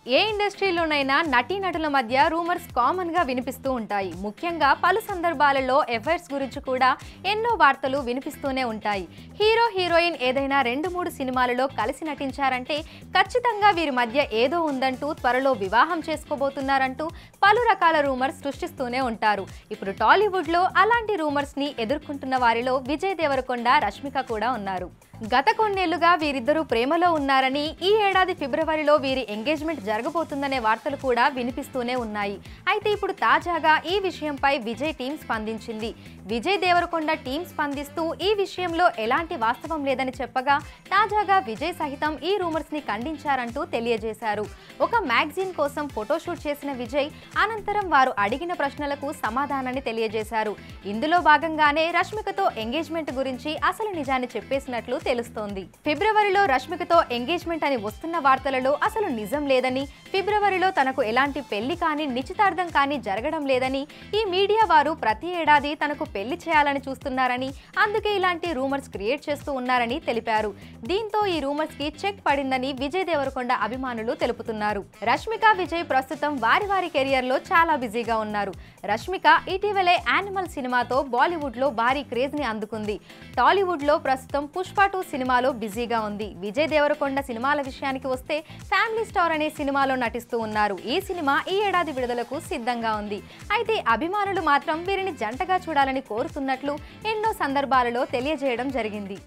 ఏ ఇండస్ట్రీలోనైనా నటీనటుల మధ్య rumours common గా వినిపిస్తూ ఉంటాయి. ముఖ్యంగా పలు సందర్భాలలో ఎఫైర్స్ గురించి కూడా ఎన్నో వార్తలు వినిపిస్తూనే ఉంటాయి. హీరో హీరోయిన్ ఏదైనా 2-3 సినిమాలలో కలిసి నటించారంటే ఖచ్చితంగా వీరి మధ్య ఏదో ఉందంటూ త్వరలో వివాహం చేసుకోబోతున్నారంటూ పలు రకాల రూమర్స్ సృష్టిస్తూనే ఉంటారు. ఇప్పుడు టాలీవుడ్ లో అలాంటి రూమర్స్ ని ఎదుర్కొంటున్న వారిలో విజయ్ దేవరకొండ, రష్మిక కూడా ఉన్నారు. గత కొన్నేళ్లుగా వీరిద్దరూ ప్రేమలో ఉన్నారని, ఈ ఏడాది ఫిబ్రవరిలో వీరి ఎంగేజ్మెంట్ జరగబోతుందనే వార్తలు కూడా వినిపిస్తూనే ఉన్నాయి. అయితే ఇప్పుడు తాజాగా ఈ విషయంపై విజయ్ టీం స్పందించింది. విజయ్ దేవరకొండ టీం స్పందిస్తూ ఈ విషయంలో ఎలాంటి వాస్తవం లేదని చెప్పగా, తాజాగా విజయ్ సహితం ఈ రూమర్స్ ని ఖండించారంటూ తెలియజేశారు. ఒక మ్యాగజైన్ కోసం ఫోటోషూట్ చేసిన విజయ్ అనంతరం వారు అడిగిన ప్రశ్నలకు సమాధానాన్ని తెలియజేశారు. ఇందులో భాగంగానే రష్మికతో ఎంగేజ్మెంట్ గురించి అసలు నిజాన్ని చెప్పేసినట్లు తెలుస్తోంది. ఫిబ్రవరిలో రష్మికతో ఎంగేజ్మెంట్ అని వస్తున్న వార్తలలో అసలు నిజం లేదని, ఫిబ్రవరిలో తనకు ఎలాంటి పెళ్లి కానీ నిశ్చితార్థం కానీ జరగడం లేదని, ఈ మీడియా వారు ప్రతి ఏడాది తనకు పెళ్లి చేయాలని చూస్తున్నారని, అందుకే ఇలాంటి రూమర్స్ క్రియేట్ చేస్తూ ఉన్నారని తెలిపారు. దీంతో ఈ రూమర్స్ కి చెక్ పడిందని విజయ్ దేవరకొండ అభిమానులు తెలుపుతున్నారు. రష్మిక, విజయ్ ప్రస్తుతం వారి కెరియర్ లో చాలా బిజీగా ఉన్నారు. రష్మిక ఇటీవలే యానిమల్ సినిమాతో బాలీవుడ్ లో భారీ క్రేజ్ ని అందుకుంది. టాలీవుడ్ లో ప్రస్తుతం పుష్ప 2 సినిమాలో బిజీగా ఉంది. విజయ్ దేవరకొండ సినిమాల విషయానికి వస్తే ఫ్యామిలీ స్టార్ అనే సినిమాలో నటిస్తూ ఉన్నారు. ఈ సినిమా ఈ ఏడాది విడుదలకు సిద్ధంగా ఉంది. అయితే అభిమానులు మాత్రం వీరిని జంటగా చూడాలని కోరుతున్నట్లు ఎన్నో సందర్భాలలో తెలియజేయడం జరిగింది.